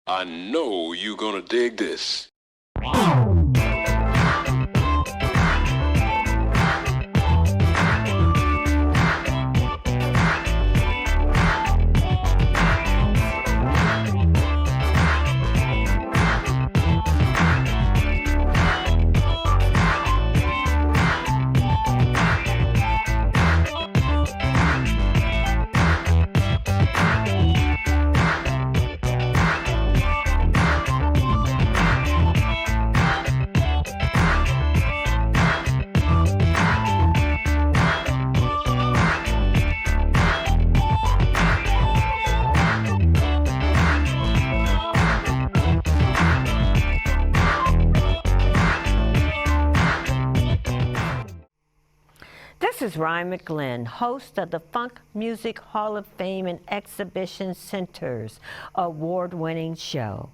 I know you're gonna dig this. This is Rhine McLin, host of the Funk Music Hall of Fame and Exhibition Center's award-winning show,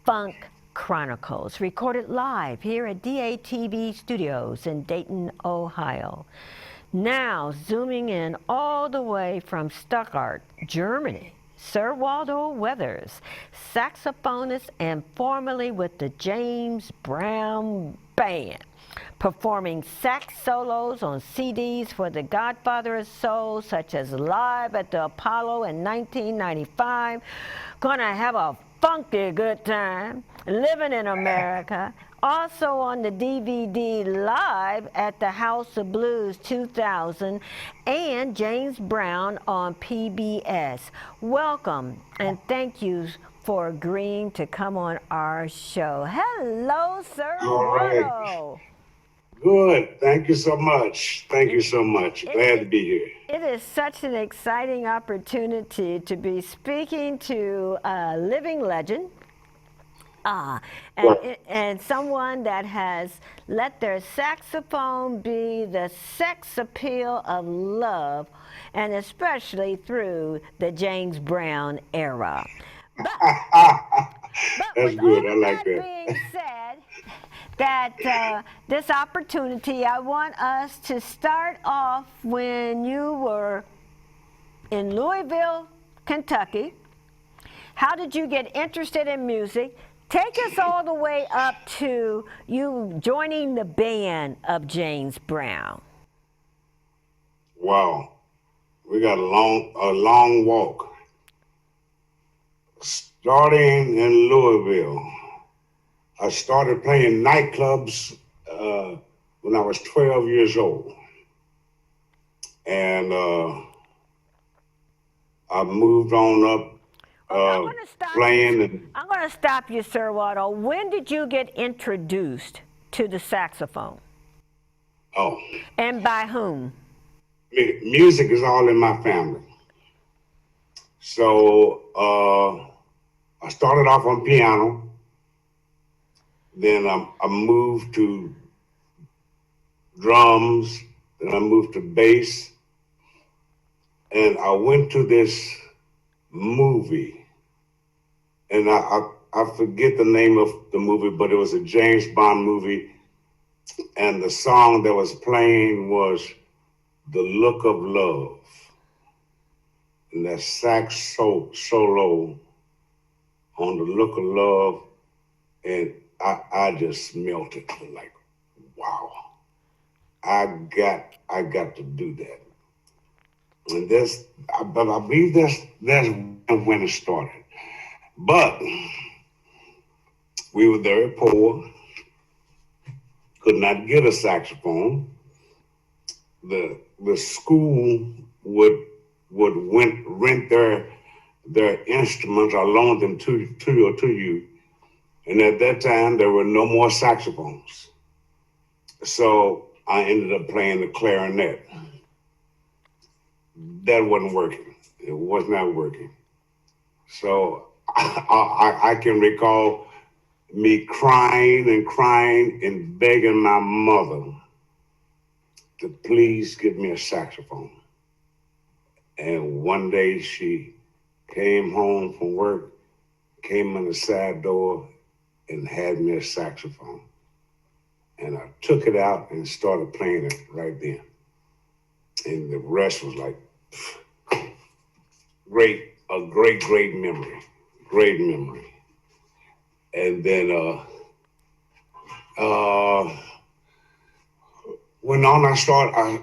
Funk Chronicles, recorded live here at DATV Studios in Dayton, Ohio. Now, zooming in all the way from Stuttgart, Germany, Sir Waldo Weathers, saxophonist and formerly with the James Brown Band, performing sax solos on CDs for the Godfather of Soul, such as Live at the Apollo in 1995, Gonna Have a Funky Good Time, Living in America, also on the DVD Live at the House of Blues 2000, and James Brown on PBS. Welcome and thank you for agreeing to come on our show. Hello, Sir Waldo. Good. Thank you so much. Thank you so much. Glad to be here. It is such an exciting opportunity to be speaking to a living legend and someone that has let their saxophone be the sex appeal of love, and especially through the James Brown era. That's good. I like that. Being said, that this opportunity, I want us to start off when you were in Louisville, Kentucky. How did you get interested in music? Take us all the way up to you joining the band of James Brown. Wow, we got a long walk. Starting in Louisville, I started playing nightclubs when I was 12 years old. And I moved on up playing. I'm going to stop you, Sir Waldo. When did you get introduced to the saxophone? Oh. And by whom? Music is all in my family. So I started off on piano. Then I moved to drums, then I moved to bass, and I went to this movie, and I forget the name of the movie, but it was a James Bond movie, and the song that was playing was The Look of Love, and that sax solo on The Look of Love, and I just melted, like, wow, I got to do that. And I believe that's when it started. But we were very poor, could not get a saxophone. The school would rent their instruments or loan them to you. And at that time, there were no more saxophones. So I ended up playing the clarinet. That wasn't working. It was not working. So I can recall me crying and begging my mother to please give me a saxophone. And one day she came home from work, came in the side door, and had me a saxophone. And I took it out and started playing it right then. And the rest was like, a great memory. Great memory. And then went on.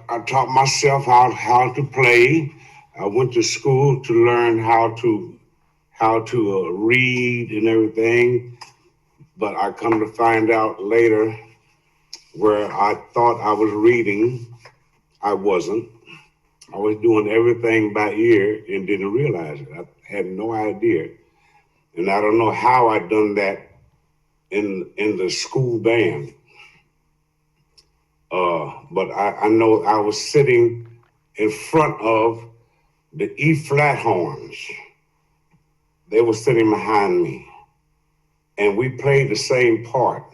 I taught myself how to play. I went to school to learn how to read and everything. But I come to find out later, where I thought I was reading, I wasn't. I was doing everything by ear and didn't realize it. I had no idea. And I don't know how I done that in the school band. But I know I was sitting in front of the E flat horns. They were sitting behind me. And we played the same part.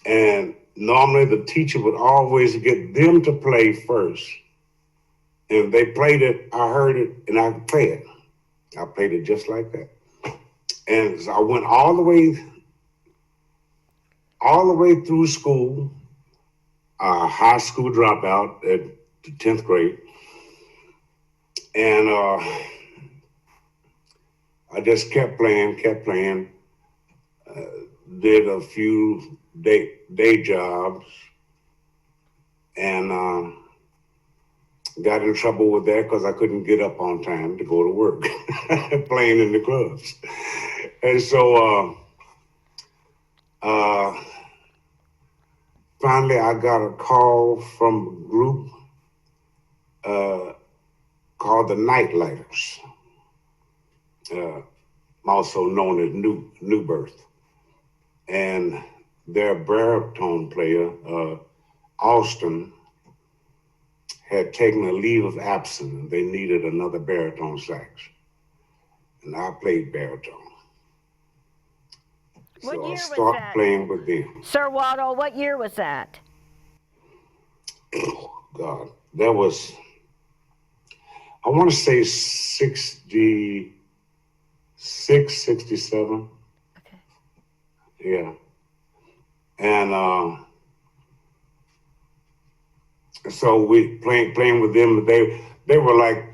And normally the teacher would always get them to play first. And they played it, I heard it, and I could play it. I played it just like that. And so I went all the way through school, high school dropout at the 10th grade. And I just kept playing, did a few day jobs, and got in trouble with that because I couldn't get up on time to go to work, playing in the clubs. And so finally I got a call from a group called the Nightlighters, also known as New Birth. And their baritone player, Austin, had taken a leave of absence, and they needed another baritone sax. And I played baritone. What So year I was started that? playing with them. Sir Waldo, what year was that? Oh, God, that was, I want to say 66, 67. Okay. Yeah. And so we playing with them. They were like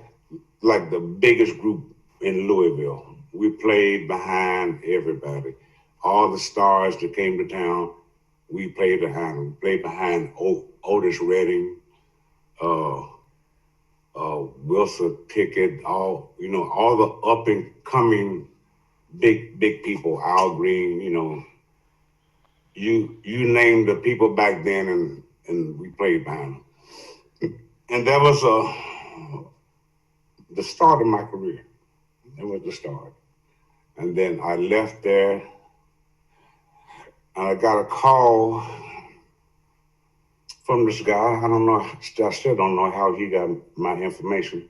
the biggest group in Louisville. We played behind everybody. All the stars that came to town, we played behind them. We played behind Otis Redding, Wilson Pickett, all the up and coming big people, Al Green, you name the people back then, and we played behind them. And that was the start of my career. That was the start. And then I left there, and I got a call from this guy. I don't know, I still don't know how he got my information,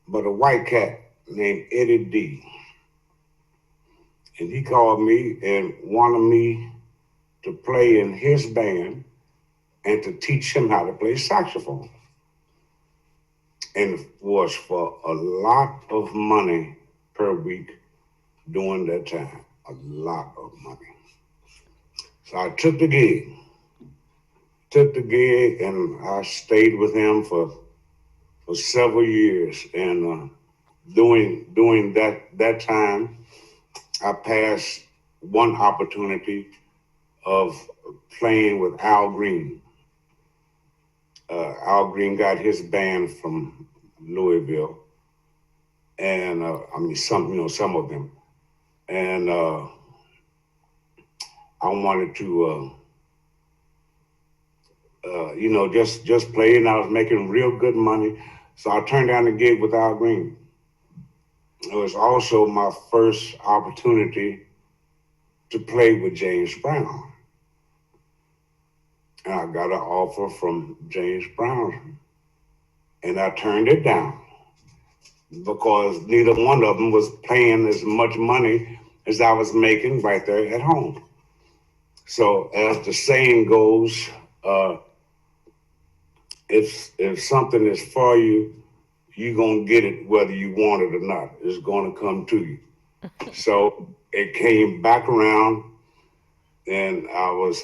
but a white cat named Eddie D. And he called me and wanted me to play in his band and to teach him how to play saxophone. And it was for a lot of money per week during that time, a lot of money. So I took the gig, and I stayed with him for several years. And during that time, I passed one opportunity of playing with Al Green. Al Green got his band from Louisville, and some of them, and I wanted to, just play, and I was making real good money, so I turned down the gig with Al Green. It was also my first opportunity to play with James Brown. And I got an offer from James Brown, and I turned it down because neither one of them was paying as much money as I was making right there at home. So as the saying goes, if something is for you, you're gonna get it whether you want it or not. It's gonna come to you. So it came back around, and I was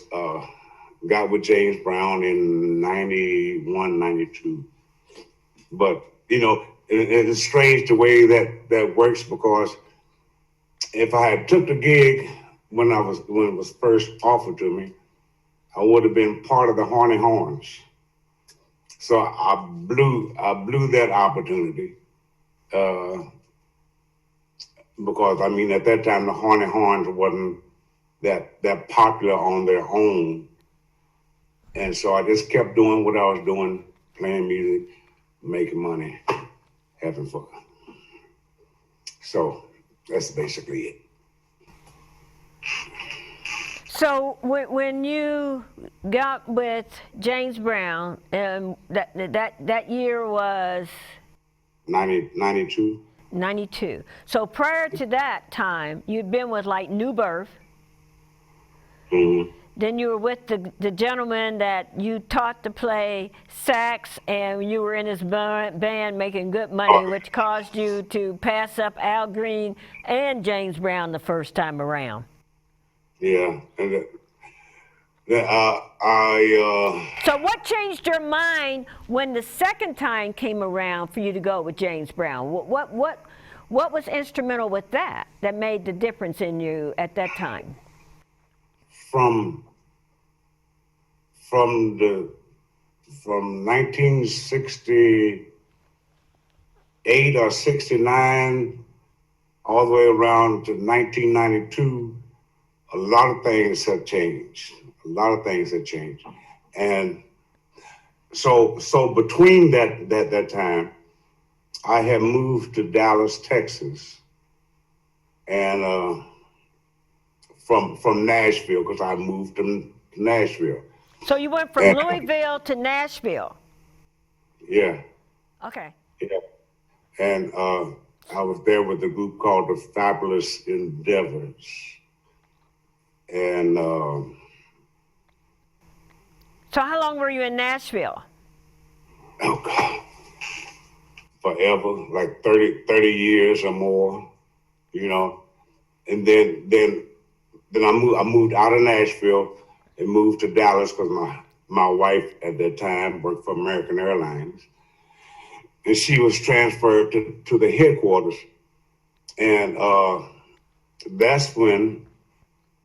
got with James Brown in 91, 92. But, it's strange the way that works, because if I had took the gig when it was first offered to me, I would have been part of the Horny Horns. So I blew that opportunity because I mean at that time the Horny Horns wasn't that popular on their own, and so I just kept doing what I was doing, playing music, making money, having fun. So that's basically it. So when you got with James Brown, that year was 92. 92. So prior to that time, you'd been with like New Birth. Mm-hmm. Then you were with the gentleman that you taught to play sax, and you were in his band making good money, which caused you to pass up Al Green and James Brown the first time around. Yeah, and So what changed your mind when the second time came around for you to go with James Brown? What was instrumental with that made the difference in you at that time? From 1968 or 69 all the way around to 1992, a lot of things have changed. And so between that time, I had moved to Dallas, Texas, and from Nashville, because I moved to Nashville. So you went from Louisville to Nashville? Yeah. Okay. Yeah. And I was there with a group called the Fabulous Endeavors. And so how long were you in Nashville? Oh God, forever, like 30 years or more, you know. And then I moved out of Nashville and moved to Dallas because my wife at that time worked for American Airlines, and she was transferred to the headquarters. And that's when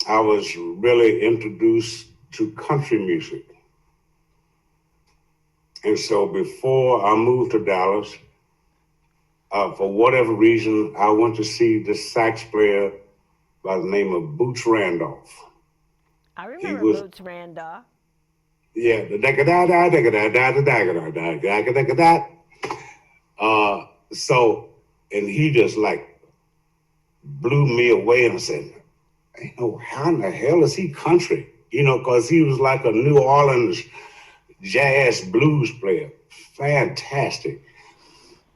I was really introduced to country music. And so before I moved to Dallas, for whatever reason, I went to see this sax player by the name of Boots Randolph. I remember Boots Randolph. Yeah, the da-da-da-da-da-da-da-da-da-da-da-da. So, and he just like blew me away, and I said, how in the hell is he country? You know, because he was like a New Orleans jazz blues player. Fantastic.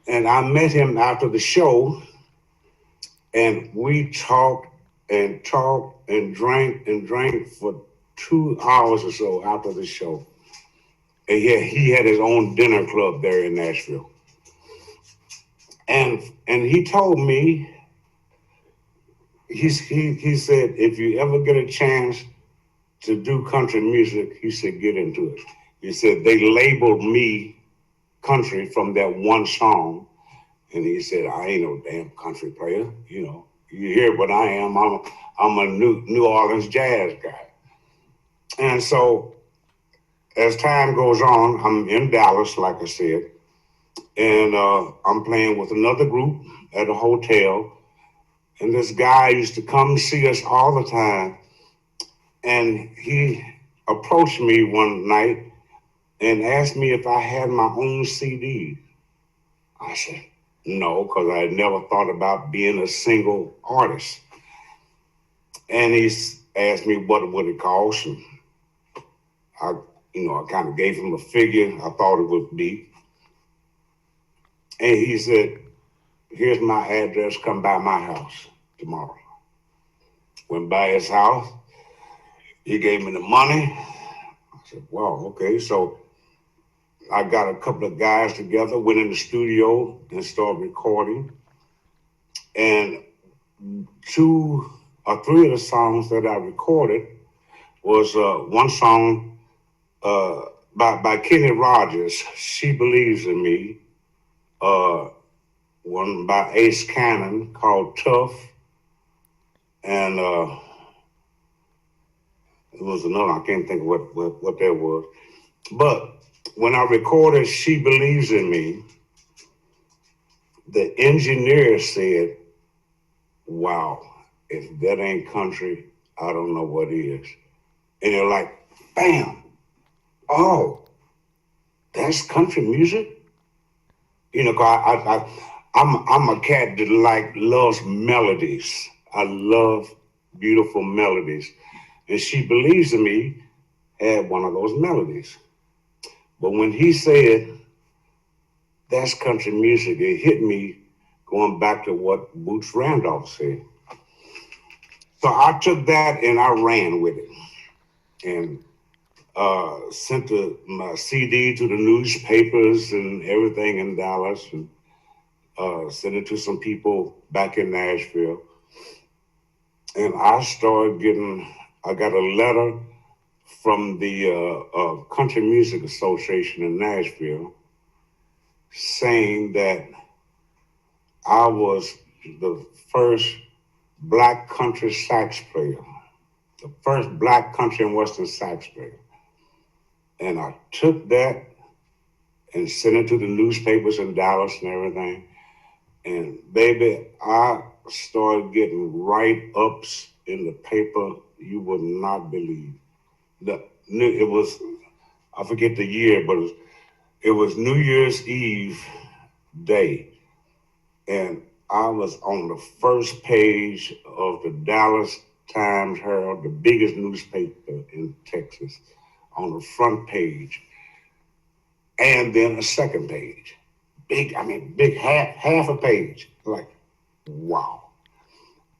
And I met him after the show, and we talked and drank for 2 hours or so after the show. And he had his own dinner club there in Nashville. And he told me, he said, if you ever get a chance to do country music, he said, get into it. He said, they labeled me country from that one song. And he said, I ain't no damn country player. You know, you hear what I am. I'm a New Orleans jazz guy. And so as time goes on, I'm in Dallas, like I said, and I'm playing with another group at a hotel. And this guy used to come see us all the time. And he approached me one night and asked me if I had my own CD. I said, no, because I had never thought about being a single artist. And he asked me what would it cost. And I kind of gave him a figure I thought it would be. And he said, here's my address, come by my house tomorrow. Went by his house. He gave me the money. I said, wow, okay. So I got a couple of guys together, went in the studio and started recording. And 2 or 3 of the songs that I recorded was one song by Kenny Rogers, She Believes in Me, one by Ace Cannon called Tough, And it was another, I can't think of what that was. But when I recorded She Believes in Me, the engineer said, wow, if that ain't country, I don't know what is. And you're like, bam, oh, that's country music? You know, 'cause I'm a cat that loves melodies. I love beautiful melodies. And She Believes in Me had one of those melodies. But when he said, that's country music, it hit me going back to what Boots Randolph said. So I took that and I ran with it and sent my CD to the newspapers and everything in Dallas and sent it to some people back in Nashville. And I got a letter from the Country Music Association in Nashville saying that I was the first Black country sax player, the first Black country and Western sax player. And I took that and sent it to the newspapers in Dallas and everything. And baby, I started getting write-ups in the paper you would not believe. It was, I forget the year, but it was New Year's Eve day. And I was on the first page of the Dallas Times Herald, the biggest newspaper in Texas, on the front page. And then a second page. Big, half a page. Like, wow.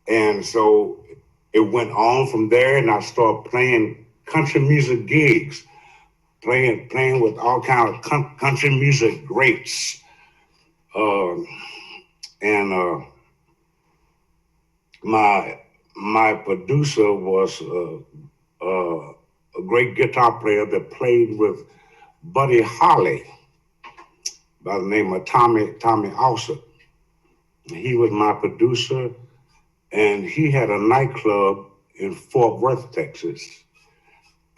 And so it went on from there, and I started playing country music gigs, playing with all kind of country music greats. My producer was a great guitar player that played with Buddy Holly by the name of Tommy Alsop. He was my producer, and he had a nightclub in Fort Worth, Texas,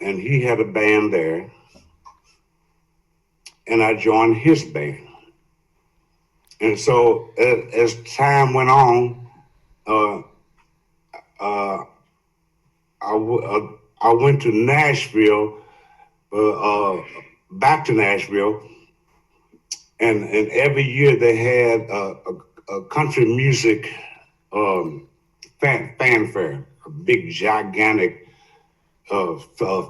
and he had a band there, and I joined his band. And so as time went on, I went to Nashville, back to Nashville, and every year they had a country music fanfare, a big gigantic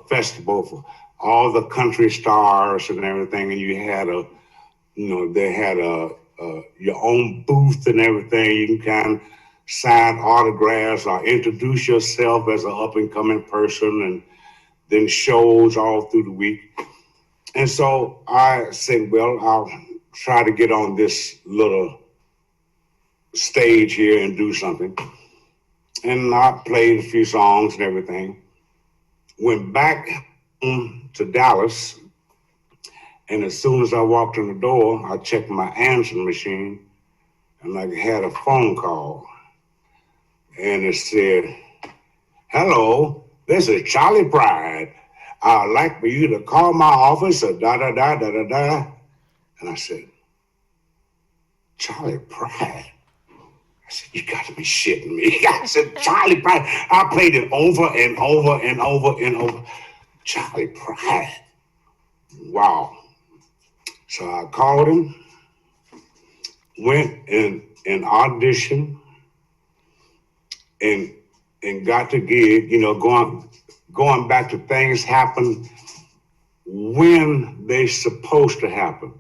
festival for all the country stars and everything, and they had your own booth and everything. You can kind of sign autographs or introduce yourself as an up-and-coming person, and then shows all through the week. And so I said, well, I'll try to get on this little stage here and do something. And I played a few songs and everything. Went back to Dallas, and as soon as I walked in the door, I checked my answering machine, and I had a phone call. And it said, hello, this is Charlie Pride. I'd like for you to call my office at da-da-da-da-da-da. And I said, Charlie Pride? I said, you got to be shitting me. I said, Charlie Pride. I played it over and over and over and over. Charlie Pride. Wow. So I called him, went and auditioned, and got the gig, going back to things happen when they supposed to happen.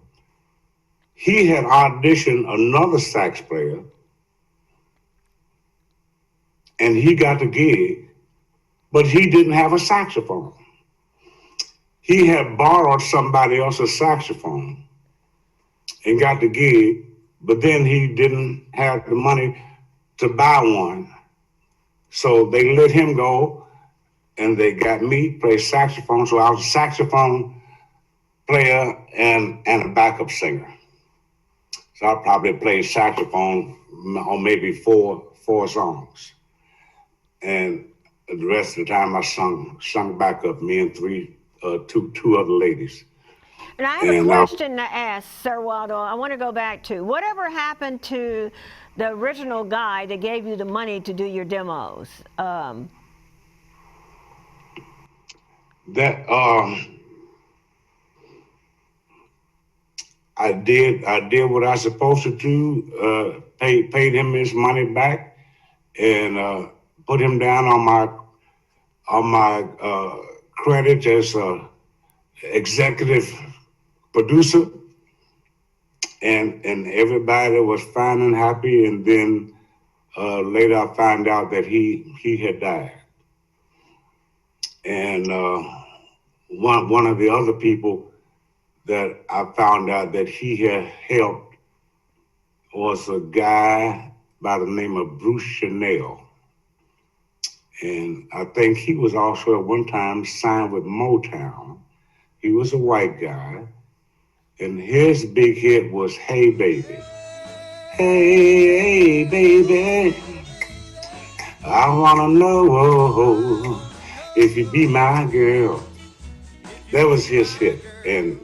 He had auditioned another sax player, and he got the gig, but he didn't have a saxophone. He had borrowed somebody else's saxophone and got the gig, but then he didn't have the money to buy one. So they let him go, and they got me play saxophone. So I was a saxophone player and a backup singer. So I probably played saxophone on maybe four songs. and the rest of the time I sung backup, me and two other ladies. And I have a question to ask, Sir Waldo. I want to go back to whatever happened to the original guy that gave you the money to do your demos. I did what I was supposed to do. Paid him his money back, and put him down on my credit as executive producer, and everybody was fine and happy. And then later I found out that he had died, and one of the other people that I found out that he had helped was a guy by the name of Bruce Chanel. And I think he was also at one time signed with Motown. He was a white guy. And his big hit was Hey Baby. Hey, baby, I wanna know if you be my girl. That was his hit. And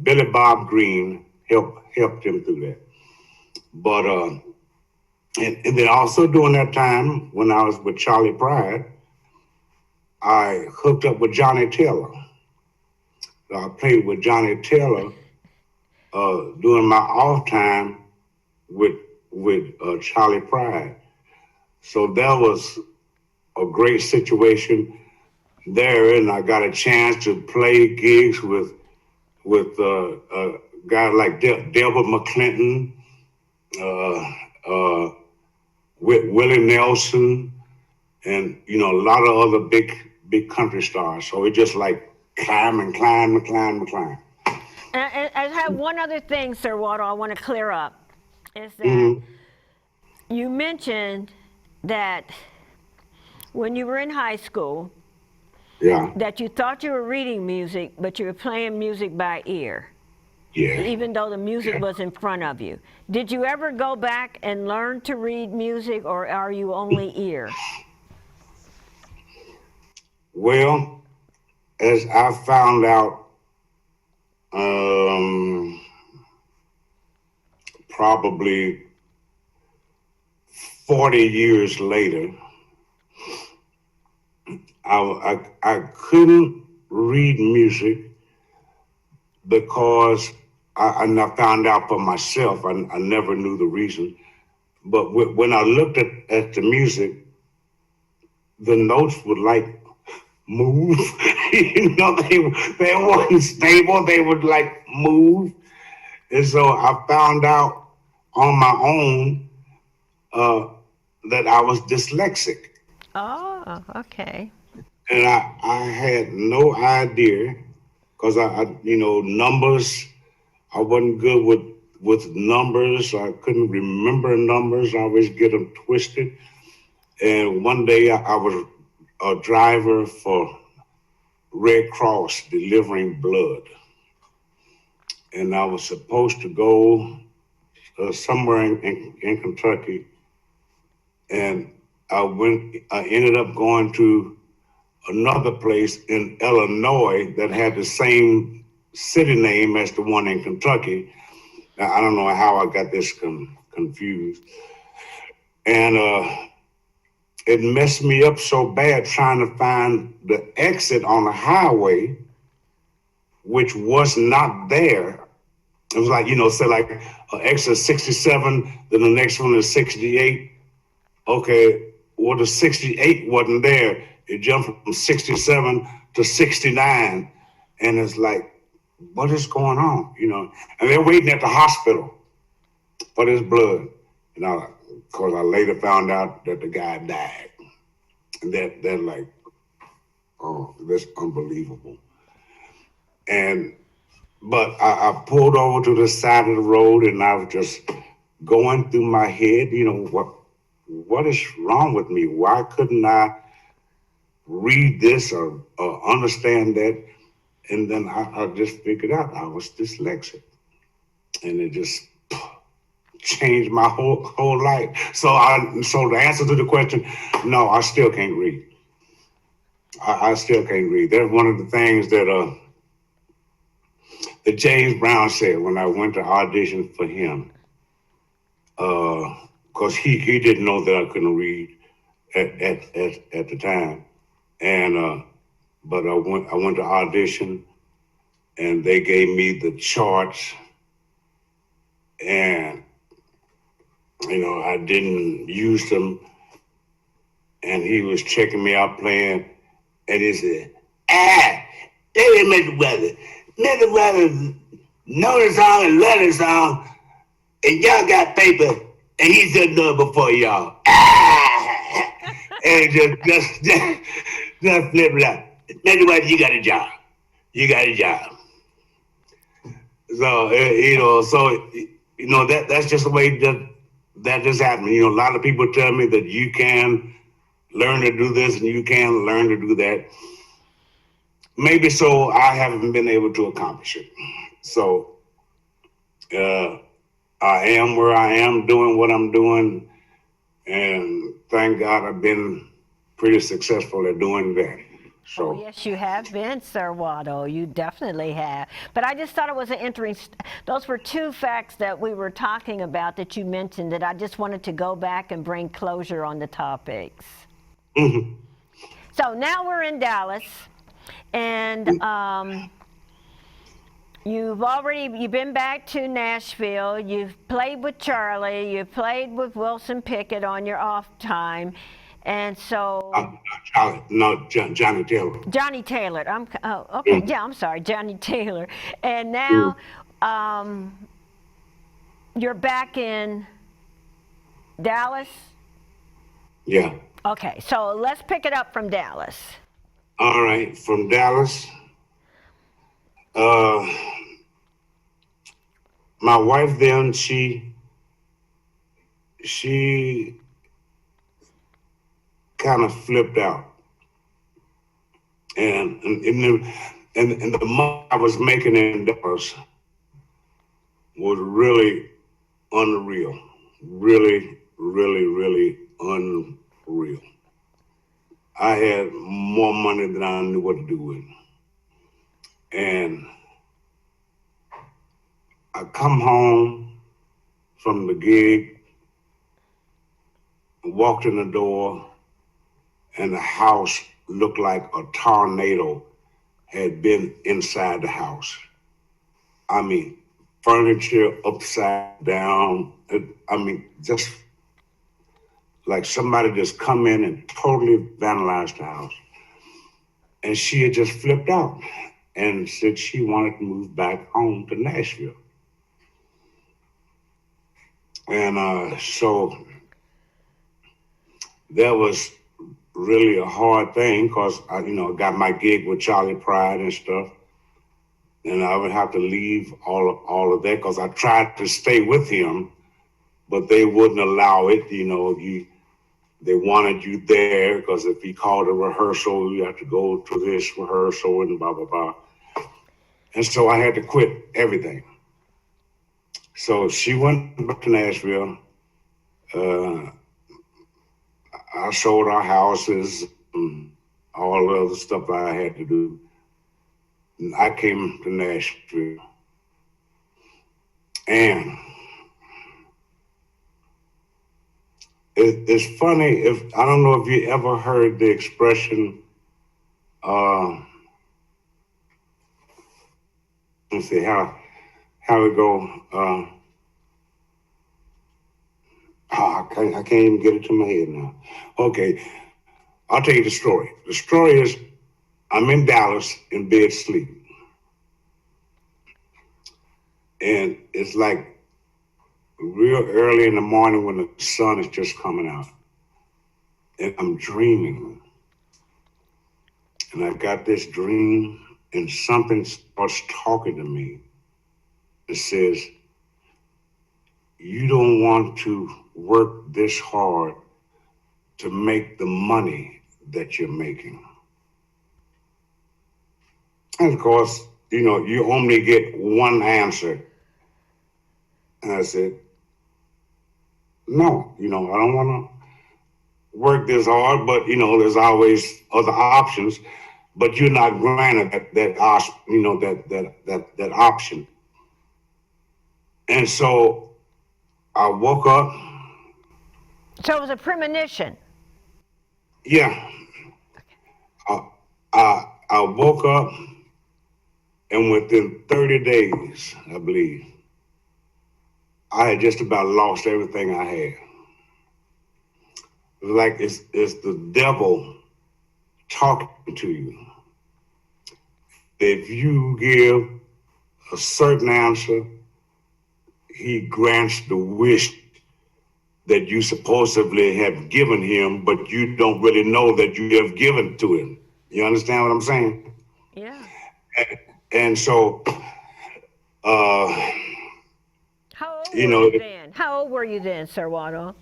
Billy Bob Green helped him through that. But and then also during that time when I was with Charlie Pride, I hooked up with Johnny Taylor. I played with Johnny Taylor during my off time with Charlie Pride. So that was a great situation there, and I got a chance to play gigs with guys like Delbert McClinton, Willie Nelson, and a lot of other big country stars. So it just like climb and climb and climb and climb. And I have one other thing, Sir Waldo, I want to clear up. Is that you mentioned that when you were in high school, that you thought you were reading music, but you were playing music by ear. Yeah. Even though the music was in front of you. Did you ever go back and learn to read music, or are you only ear? Well, as I found out probably 40 years later, I couldn't read music because I found out for myself. I never knew the reason. But when I looked at the music, the notes would like move. They weren't stable. They would like move. And so I found out on my own that I was dyslexic. Oh, okay. And I had no idea, because I numbers, I wasn't good with numbers. I couldn't remember numbers. I always get them twisted. And one day I was a driver for Red Cross delivering blood. And I was supposed to go somewhere in Kentucky. And I ended up going to another place in Illinois that had the same city name as the one in Kentucky. Now, I don't know how I got this confused. And it messed me up so bad trying to find the exit on the highway, which was not there. It was like, say like exit 67, then the next one is 68. Okay, well, the 68 wasn't there. It jumped from 67 to 69. And it's like, what is going on? And they're waiting at the hospital for this blood. And of course, I later found out that the guy died. And they're like, oh, that's unbelievable. But I pulled over to the side of the road, and I was just going through my head, what is wrong with me? Why couldn't I read this or understand that? And then I just figured out I was dyslexic. And it just, changed my whole life. So the answer to the question, no, I still can't read. I still can't read. That's one of the things that James Brown said when I went to audition for him, because he didn't know that I couldn't read at the time, and but I went to audition, and they gave me the charts, and I didn't use them, and he was checking me out playing, and he said, they didn't make the weather. Mr. Weathers know the song and love the song, and y'all got paper, and he said no before y'all. And just flip it up. Mr. Weathers, you got a job. You got a job. So that's just the way that just happened. A lot of people tell me that you can learn to do this and you can learn to do that. Maybe so, I haven't been able to accomplish it. So I am where I am, doing what I'm doing, and thank God I've been pretty successful at doing that. So. Oh, yes, you have been, Sir Waldo. You definitely have. But I just thought it was an interesting. Those were two facts that we were talking about that you mentioned that I just wanted to go back and bring closure on the topics. Mm-hmm. So now we're in Dallas, and you've been back to Nashville. You've played with Charlie. You've played with Wilson Pickett on your off time. And so, Johnny Taylor. Johnny Taylor. Okay. Yeah, I'm sorry, Johnny Taylor. And now, you're back in Dallas. Yeah. Okay, so let's pick it up from Dallas. All right, from Dallas. My wife then she kind of flipped out, and the money I was making in Dallas was really unreal, really unreal. I had more money than I knew what to do with, and I come home from the gig, walked in the door, and the house looked like a tornado had been inside the house. I mean, furniture upside down. Just like somebody just come in and totally vandalized the house. And she had just flipped out and said she wanted to move back home to Nashville. And so that was really a hard thing because I got my gig with Charlie Pride and stuff, and I would have to leave all of that because I tried to stay with him, but they wouldn't allow it. They wanted you there because if he called a rehearsal, you have to go to this rehearsal and blah blah blah. And so I had to quit everything. So she went back to Nashville. I sold our houses and all the other stuff I had to do. And I came to Nashville. And it's funny, I don't know if you ever heard the expression, let's see how it go. I can't even get it to my head now. Okay, I'll tell you the story. The story is I'm in Dallas in bed sleep. And it's like real early in the morning when the sun is just coming out. And I'm dreaming. And I got this dream and something starts talking to me. It says, you don't want to work this hard to make the money that you're making. And of course, you only get one answer. And I said, no, I don't want to work this hard, but there's always other options. But you're not granted that option. And so I woke up. So it was a premonition. Yeah. I woke up, and within 30 days, I believe, I had just about lost everything I had. It was like it's the devil talking to you. If you give a certain answer, he grants the wish that you supposedly have given him, but you don't really know that you have given to him. You understand what I'm saying? Yeah. And so, how old were you then? How old were you then, Sir Waldo?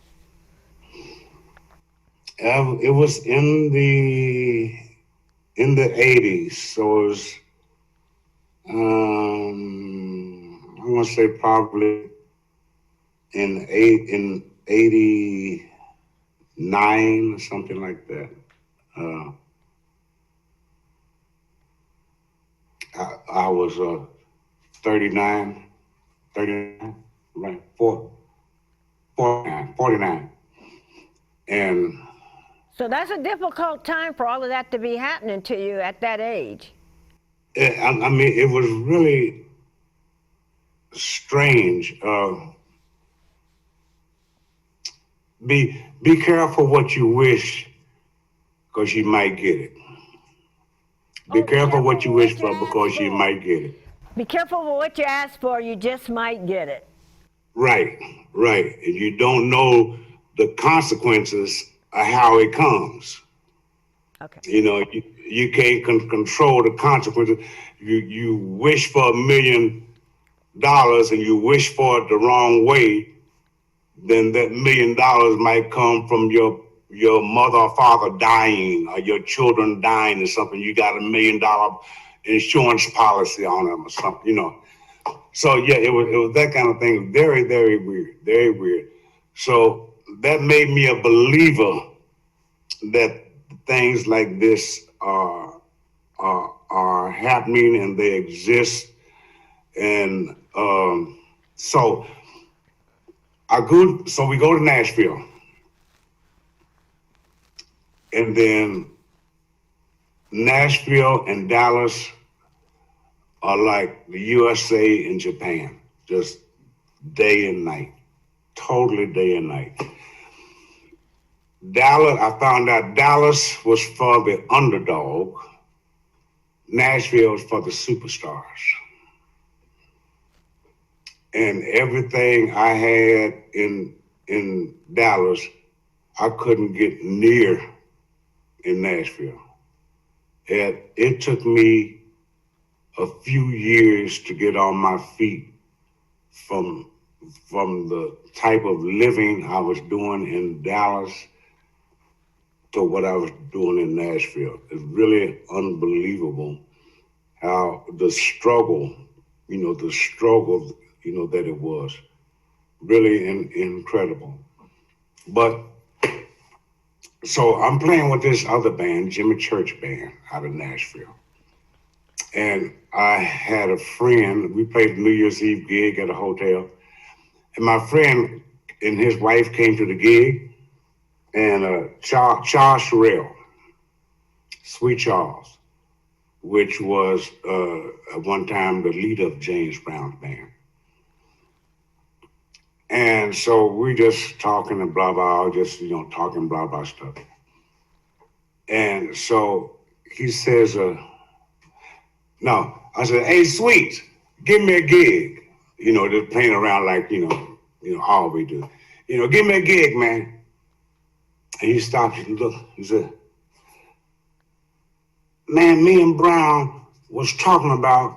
It was in the 80s, so it was I want to say probably in 89 or something like that. I was 39, right, 49. And so that's a difficult time for all of that to be happening to you at that age. I mean, it was really strange. Be careful what you wish, because you might get it. Be careful what you wish for, because you might get it. Be careful with what you ask for, you just might get it. Right. And you don't know the consequences of how it comes. Okay. You can't control the consequences. You wish for $1 million and you wish for it the wrong way, then that $1 million might come from your mother or father dying, or your children dying or something. You got $1 million insurance policy on them or something, So yeah, it was that kind of thing. Very, very weird. Very weird. So that made me a believer that things like this are happening and they exist. And so we go to Nashville. And then Nashville and Dallas are like the USA and Japan, just day and night, totally day and night. I found out Dallas was for the underdog. Nashville was for the superstars. And everything I had in Dallas, I couldn't get near in Nashville. And it took me a few years to get on my feet from the type of living I was doing in Dallas to what I was doing in Nashville. It's really unbelievable how the struggle, that it was. Really incredible. But so I'm playing with this other band, Jimmy Church Band, out of Nashville. And I had a friend, we played a New Year's Eve gig at a hotel. And my friend and his wife came to the gig, and Charles Sherrill, Sweet Charles, which was at one time the leader of James Brown's band. And so we just talking and blah, blah, talking blah, blah stuff. And so he says, no, I said, hey, Sweet, give me a gig. Just playing around like, all we do. Give me a gig, man. And he stopped and looked. He said, man, me and Brown was talking about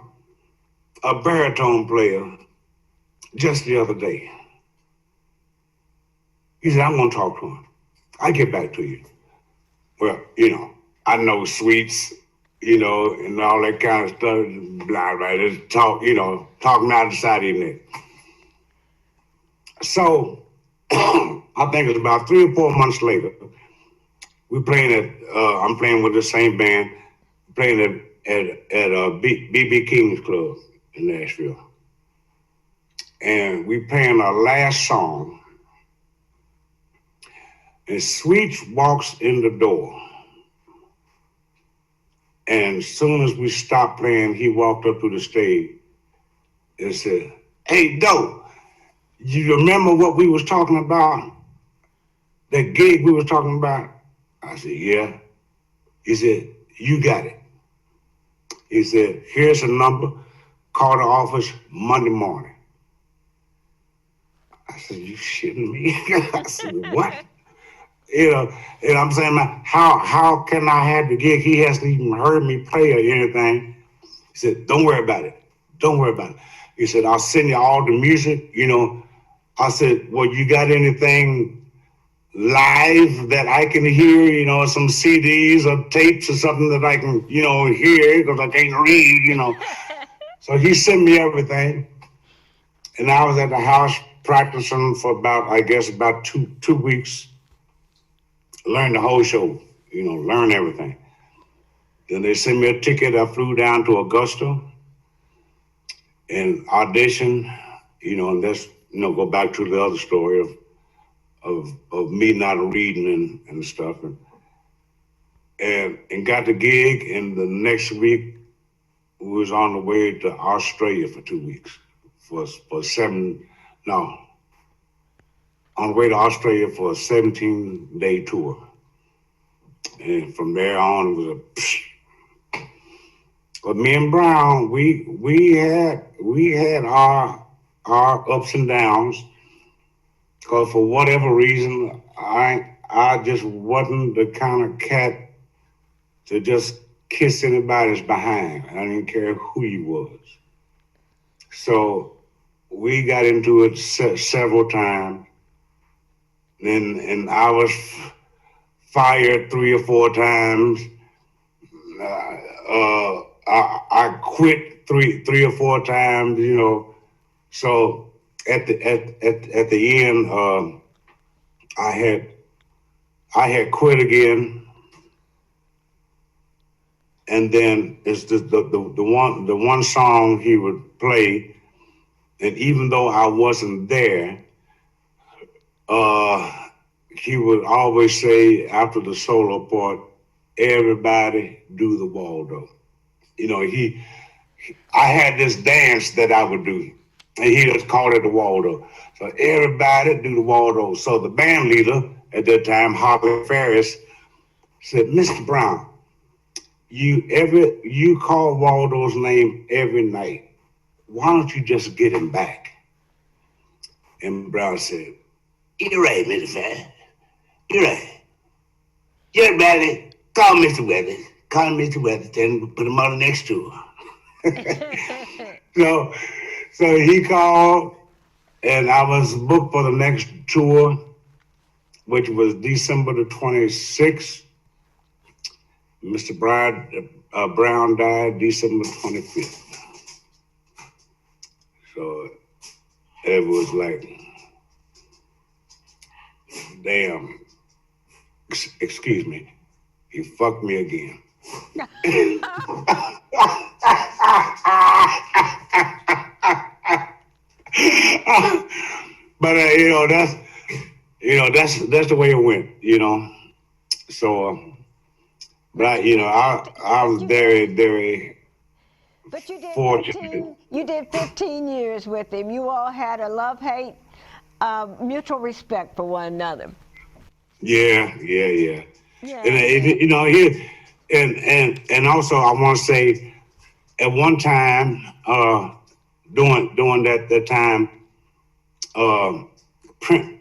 a baritone player just the other day. He said, I'm going to talk to him. I'll get back to you. Well, I know Sweets, and all that kind of stuff, blah, blah, just talk, talking out the side of your neck. So I think it's about 3 or 4 months later. We playing at, I'm playing with the same band, playing at B.B. King's Club in Nashville. And we playing our last song. And Sweets walks in the door. And as soon as we stopped playing, he walked up to the stage and said, "Hey, Doe, you remember what we was talking about? That gig we was talking about?" I said, "Yeah." He said, "You got it." He said, "Here's a number. Call the office Monday morning." I said, "You shitting me?" I said, "What?" You know, and I'm saying, how can I have the gig? He hasn't even heard me play or anything. He said, "Don't worry about it. Don't worry about it." He said, "I'll send you all the music." I said, "Well, you got anything live that I can hear, some CDs or tapes or something that I can, hear, because I can't read. So he sent me everything. And I was at the house practicing for about two weeks. Learned the whole show, learn everything. Then they sent me a ticket. I flew down to Augusta and auditioned, and that's, go back to the other story of me not reading and stuff. And got the gig, and the next week we was on the way to Australia for 2 weeks on the way to Australia for a 17-day tour. And from there on, it was but me and Brown, we had our ups and downs, because for whatever reason, I just wasn't the kind of cat to just kiss anybody's behind. I didn't care who you was. So we got into it several times, and I was fired 3 or 4 times. I quit three or 4 times, So at the end, I had quit again, and then it's the one song he would play, and even though I wasn't there, he would always say after the solo part, "Everybody do the Waldo." I had this dance that I would do, and he just called it the Waldo. So everybody do the Waldo. So the band leader at that time, Harvey Ferris, said, "Mr. Brown, you call Waldo's name every night. Why don't you just get him back?" And Brown said, "You're right, Mr. Ferris. You're right. You're right. Call Mr. Weathers. Call Mr. Weathers and put him on the next tour." So he called, and I was booked for the next tour, which was December the 26th. Mr. Brown died December 25th. So it was like, damn, excuse me, he fucked me again. But that's the way it went, So, but I was very, very But you did fortunate. You did 15 years with him. You all had a love-hate, mutual respect for one another. Yeah. Yeah. And also I want to say, at one time, during that time,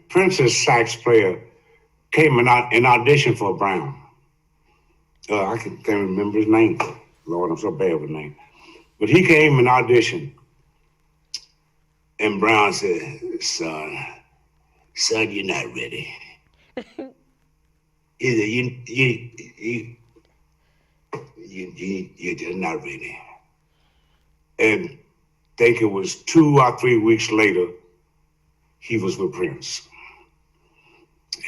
Prince's sax player came and auditioned for Brown. I can't remember his name. Lord, I'm so bad with names. But he came and auditioned, and Brown said, son, you're not ready. You're just not ready. And I think it was 2 or 3 weeks later, he was with Prince.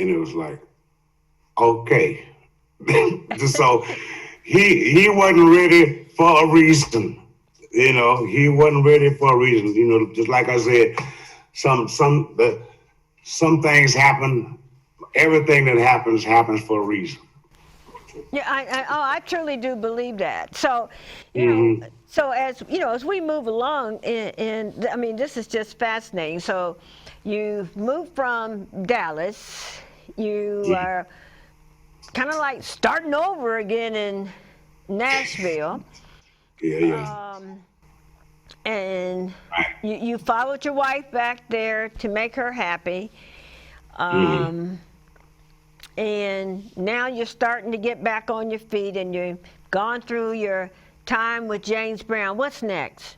And it was like, okay. So he wasn't ready for a reason. You know, he wasn't ready for a reason. You know, just like I said, some things happen. Everything that happens for a reason. Yeah, I truly do believe that. So, you know, so as you know, as we move along, and I mean, this is just fascinating. So, you moved from Dallas. You are kind of like starting over again in Nashville. Yeah. And you followed your wife back there to make her happy. And now you're starting to get back on your feet, and you've gone through your time with James Brown. What's next?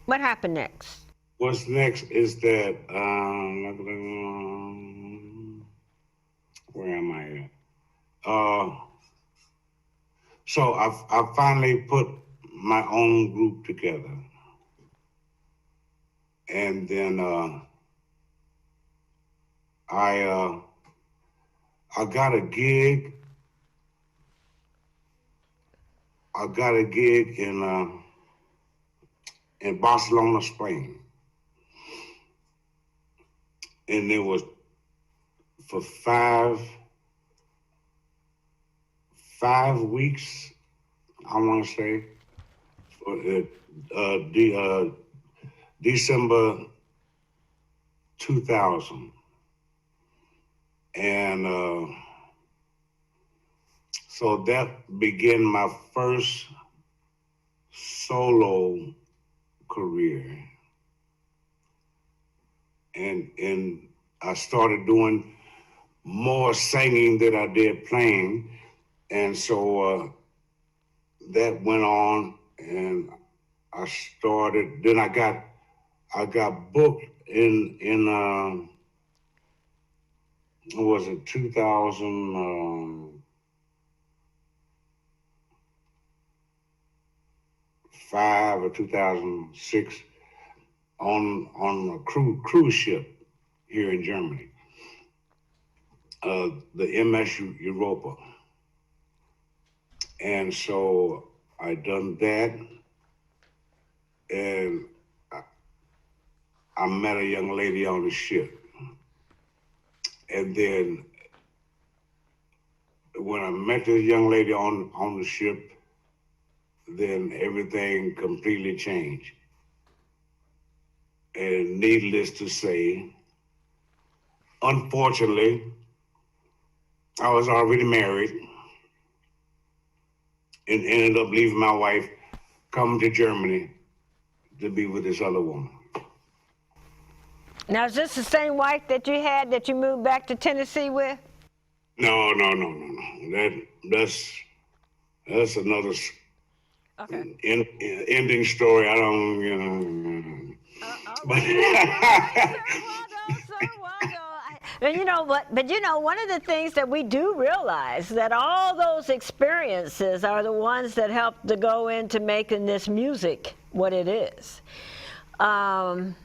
What happened next? What's next is that, where am I at? So I finally put my own group together. And then I got a gig. I got a gig in Barcelona, Spain. And it was for five weeks, I want to say, for December 2000. And so that began my first solo career. And I started doing more singing than I did playing. And so that went on, and I started, then I got booked in what was it, 2005 or 2006 on a cruise ship here in Germany, the MS Europa. And so I done that, and I met a young lady on the ship. And then when I met this young lady on the ship, then everything completely changed. And needless to say, unfortunately, I was already married and ended up leaving my wife, coming to Germany to be with this other woman. Now, is this the same wife that you had that you moved back to Tennessee with? No. That's another ending story. I don't, you know. But Sir Waldo. And you know what? But you know, one of the things that we do realize that all those experiences are the ones that help to go into making this music what it is. And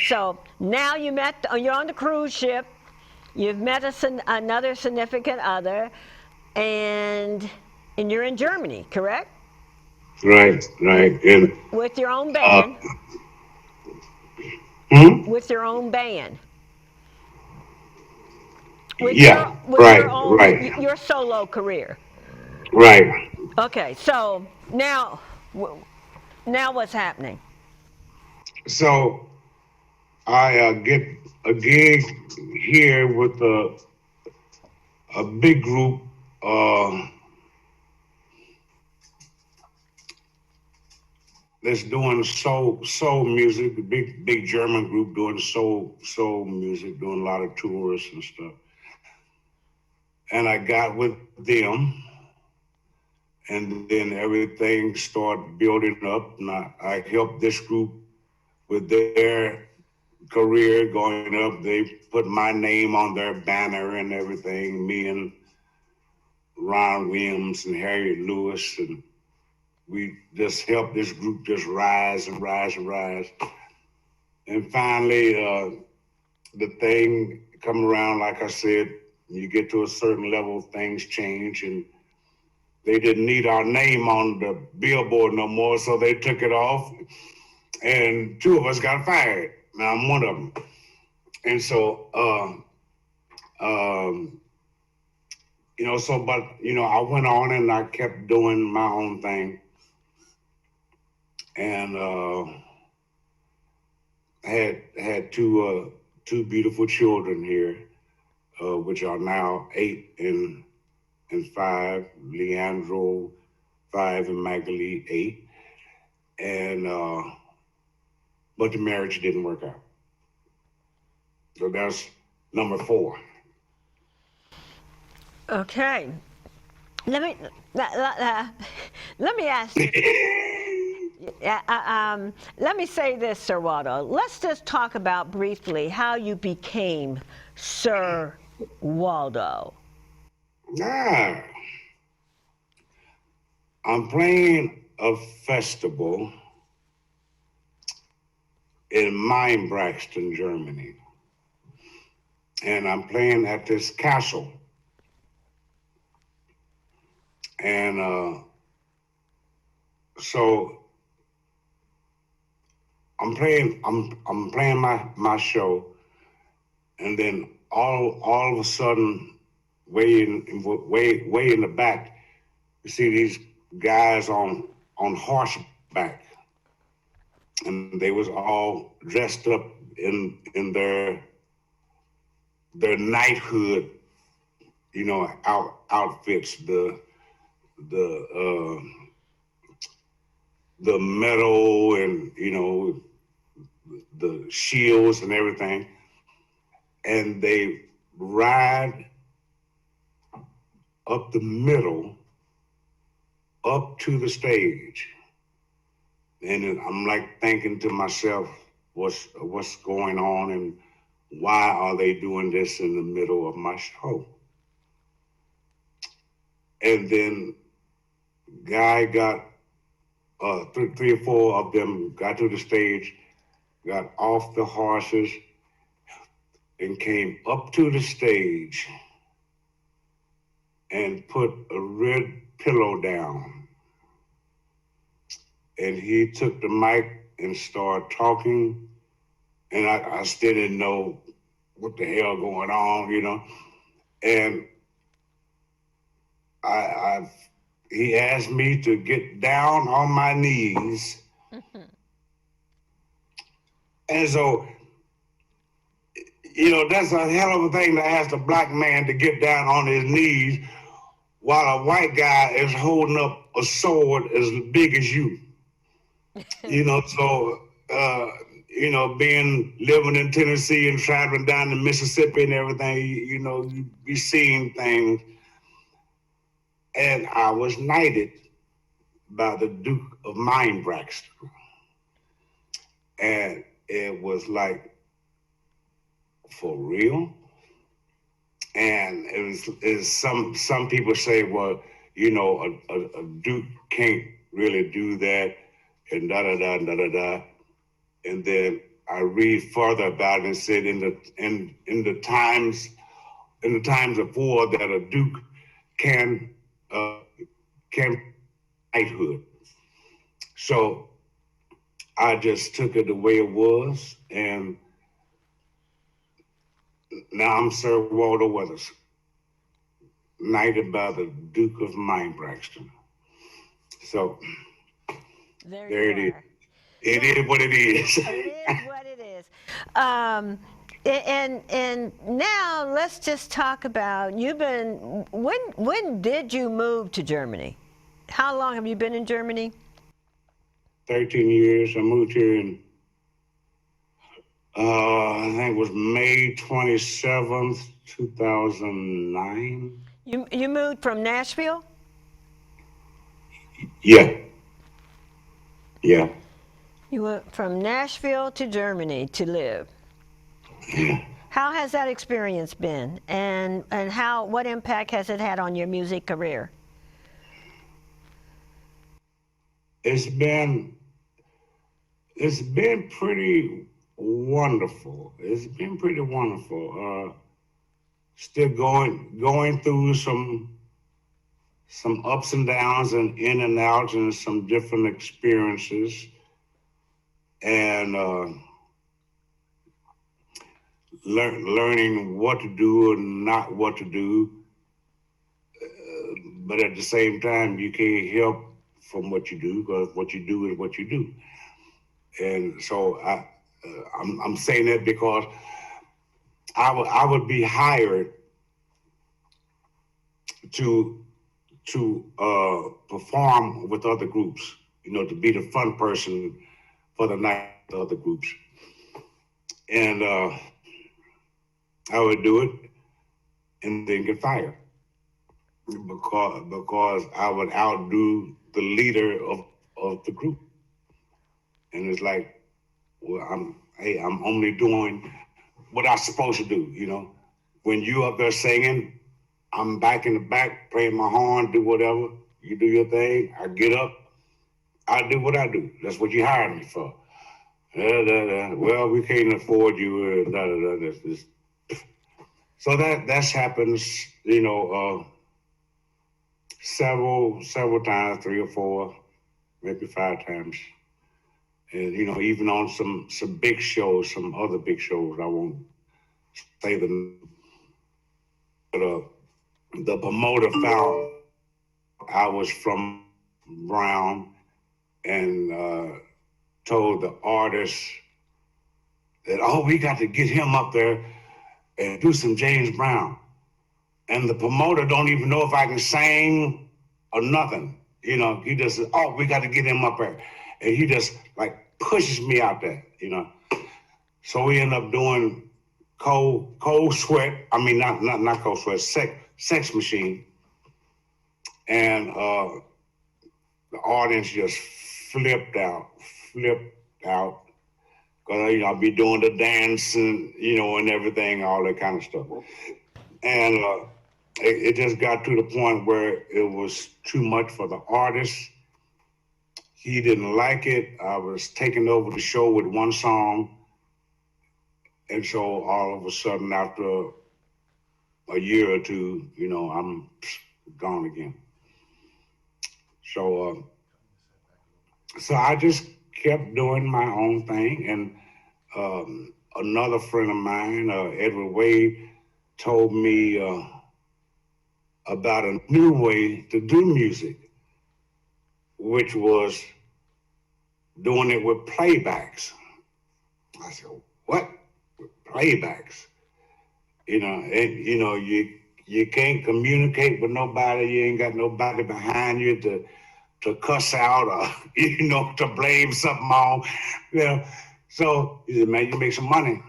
so now you're on the cruise ship, you've met another significant other, and you're in Germany, correct? Right. And with your own band. With your own band. With your solo career. Right. Okay, so now what's happening? So I get a gig here with a big group, that's doing soul music, a big German group doing soul music, doing a lot of tours and stuff. And I got with them, and then everything started building up, and I helped this group with their career going up. They put my name on their banner and everything, me and Ron Williams and Harriet Lewis, and we just helped this group just rise and rise and rise. And finally, the thing come around, like I said, you get to a certain level, things change, and they didn't need our name on the billboard no more, so they took it off, and two of us got fired. Now I'm one of them. And so, but I went on and I kept doing my own thing, and had two beautiful children here, which are now 8 and 5, Leandro 5 and Magali 8, and but the marriage didn't work out. So that's number 4. Okay. Let me ask you. Let me say this, Sir Waldo. Let's just talk about briefly how you became Sir Waldo. I'm playing a festival in Meinbrexen, Germany. And I'm playing at this castle. And so I'm playing my show, and then all of a sudden, way in the back, you see these guys on horseback, and they was all dressed up in their knighthood, outfits, the metal and the shields and everything, and they ride up the middle up to the stage, and I'm like thinking to myself, what's going on, and why are they doing this in the middle of my show? And then guy got 3 or 4 of them got to the stage, got off the horses, and came up to the stage and put a red pillow down. And he took the mic and started talking, and I still didn't know what the hell going on, And he asked me to get down on my knees. And so, that's a hell of a thing to ask a black man to get down on his knees while a white guy is holding up a sword as big as you. So, living in Tennessee and traveling down to Mississippi and everything, you be seeing things. And I was knighted by the Duke of Meinbrexen. And it was like, for real? And it's some people say, well, a duke can't really do that, and da-da-da. And then I read further about it and said in the times of war that a duke can knighthood. So I just took it the way it was, and now I'm Sir Waldo Weathers, knighted by the Duke of Meinbrexen. So there it is. It is what it is. It is what it is. And now let's just talk about when did you move to Germany? How long have you been in Germany? 13 years. I moved here in I think it was May 27th, 2009. You moved from Nashville? Yeah. You went from Nashville to Germany to live. Yeah. How has that experience been, and what impact has it had on your music career? It's been pretty wonderful. It's been pretty wonderful. Still going through some ups and downs and in and outs and some different experiences, and learning what to do and not what to do. But at the same time, you can't help from what you do, because what you do is what you do. And so I'm saying that because I would be hired to perform with other groups, to be the fun person for the night with other groups. And I would do it and then get fired because I would outdo the leader of the group. And it's like, well, I'm only doing what I'm supposed to do, When you up there singing, I'm back in the back, playing my horn, do whatever. You do your thing, I get up, I do what I do. That's what you hired me for. Well, we can't afford you, So that happens, several times, 3 or 4, maybe 5 times. And, even on some big shows, some other big shows, I won't say them, but the promoter found I was from Brown and told the artist that, we got to get him up there and do some James Brown. And the promoter don't even know if I can sing or nothing. He just says, we got to get him up there. And he just pushes me out there, So we end up doing Cold Sweat. I mean, not Cold Sweat, Sex Machine. And the audience just flipped out. Because, I'll be doing the dance and, and everything, all that kind of stuff. And it just got to the point where it was too much for the artist. He didn't like it. I was taking over the show with one song. And so all of a sudden, after a year or two, I'm gone again. So I just kept doing my own thing. And another friend of mine, Edward Wade, told me about a new way to do music, which was doing it with playbacks. I said, what? With playbacks? You can't communicate with nobody. You ain't got nobody behind you to cuss out or, to blame something on. So he said, man, you make some money.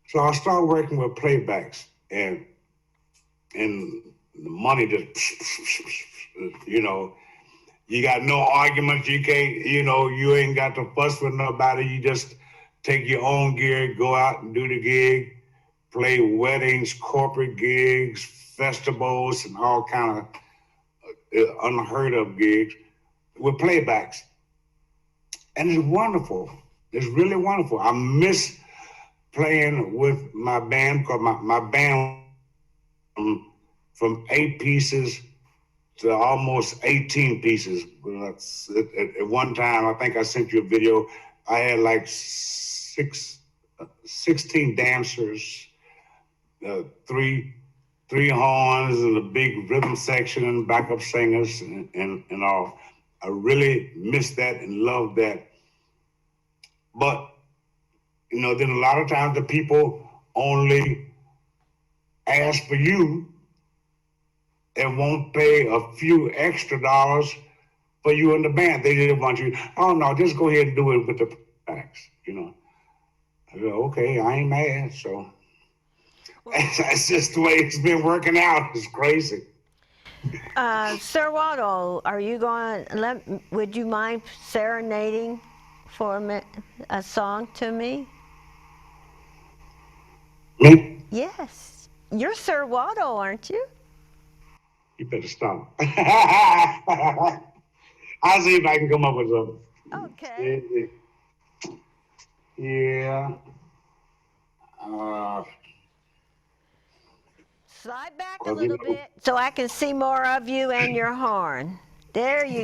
So I started working with playbacks and the money just, you got no arguments. You can't, you ain't got to fuss with nobody. You just take your own gear, go out and do the gig, play weddings, corporate gigs, festivals, and all kind of unheard of gigs with playbacks. And it's wonderful. It's really wonderful. I miss playing with my band because my band from 8 pieces to almost 18 pieces. At one time, I think I sent you a video, I had 16 dancers, 3 horns and a big rhythm section and backup singers and all. I really miss that and love that. But, then a lot of times the people only ask for you and won't pay a few extra dollars for you in the band. They just want you, no, just go ahead and do it with the backs, I said, okay, I ain't mad, so. That's just the way it's been working out. It's crazy. Sir Waldo, would you mind serenading for a song to me? Me? Yes. You're Sir Waldo, aren't you? You better stop. I'll see if I can come up with something. Okay. Yeah. Slide back a 'Cause, little bit so I can see more of you and your horn. There you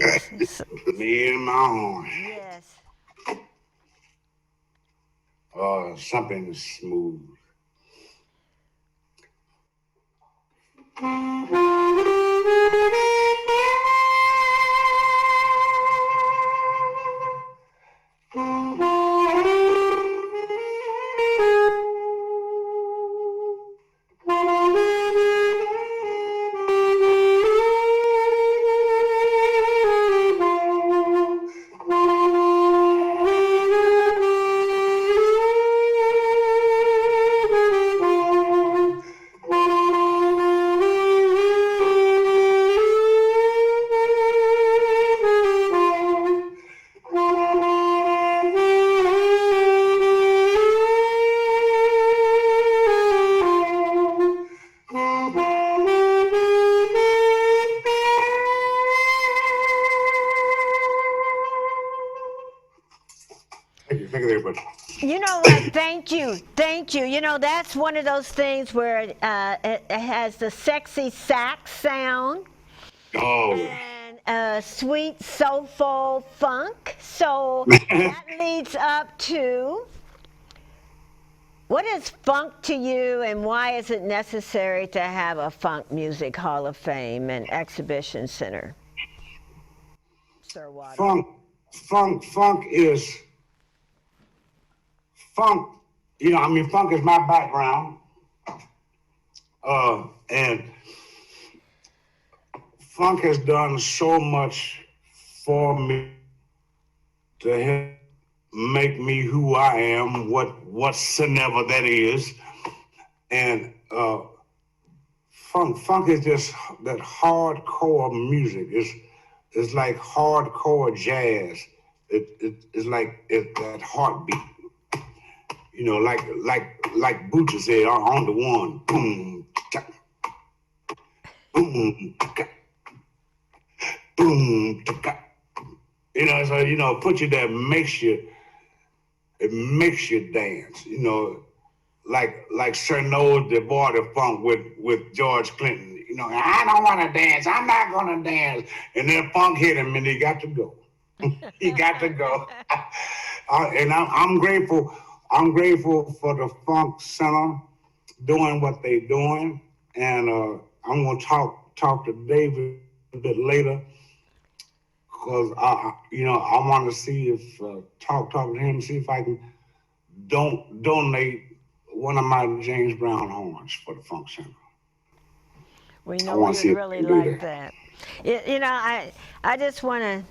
me and my horn. Yes. Something smooth. Thank you, everybody. You know what? Thank you. Thank you. You know, that's one of those things where it has the sexy sax sound Oh, and sweet, soulful funk. So that leads up to what is funk to you, and why is it necessary to have a Funk Music Hall of Fame and Exhibition Center? Sir Waldo. funk is funk. You know, I mean, funk is my background, and funk has done so much for me to help make me who I am, whatsoever that is, and funk is just that hardcore music. It's like hardcore jazz. It's like that heartbeat. You know, like Butcher said on the one, boom, cha, boom, cha, boom, cha. You know, so put you there, it makes you dance. You know, like Sir Knows the Boy the Funk with George Clinton. You know, I don't want to dance. I'm not gonna dance. And then funk hit him, and he got to go. He got to go. And I'm grateful. I'm grateful for the Funk Center doing what they're doing, and I'm gonna talk to David a bit later, because I want to see if talk to him, see if I can donate one of my James Brown horns for the Funk Center. We know we would really like that. You know, I just want to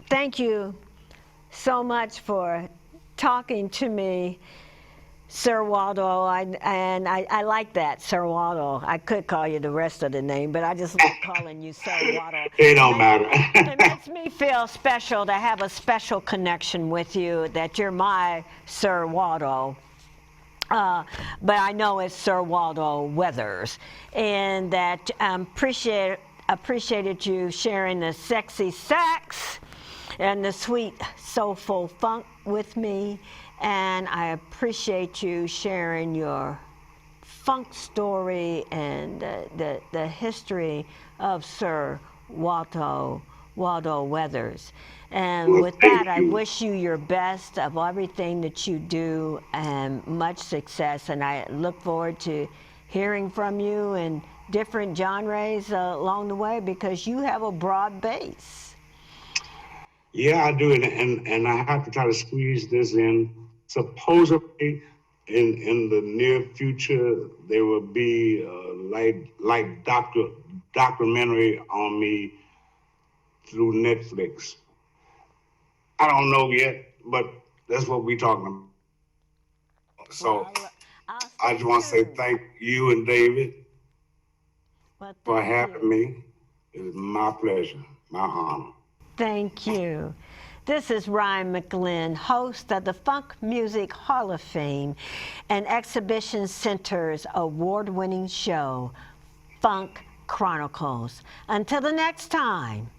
thank you so much for talking to me, Sir Waldo. I like that, Sir Waldo. I could call you the rest of the name, but I just like calling you Sir Waldo. It don't matter. It makes me feel special to have a special connection with you, that you're my Sir Waldo. But I know it's Sir Waldo Weathers, and that appreciated you sharing the sexy sax and the sweet, soulful funk with me, and I appreciate you sharing your funk story and the history of Sir Waldo Weathers. And with that, I wish you your best of everything that you do, and much success. And I look forward to hearing from you in different genres along the way, because you have a broad base. Yeah, I do, and I have to try to squeeze this in. Supposedly, in the near future, there will be like documentary on me through Netflix. I don't know yet, but that's what we're talking about. So I just want to say thank you and David for having me. It was my pleasure, my honor. Thank you. This is Rhine McLin, host of the Funk Music Hall of Fame and Exhibition Center's award-winning show, Funk Chronicles. Until the next time,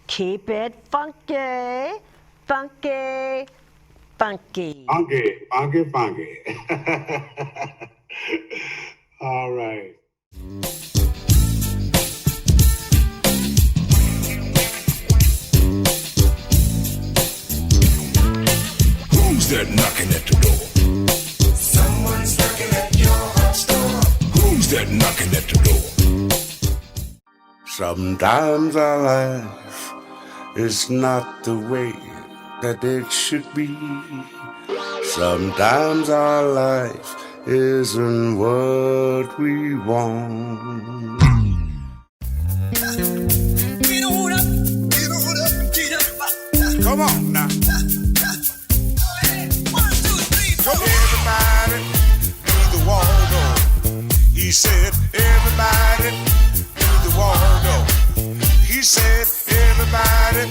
keep it funky, funky, funky. Funky, funky, funky. All right. Who's that knocking at the door? Someone's knocking at your heart's door. Who's that knocking at the door? Sometimes our life is not the way that it should be. Sometimes our life isn't what we want. Get on up, get on up, get up. Come on now. 1, 2, 3, 4. Everybody do the Waldo. He said, everybody do the Waldo. He said, everybody.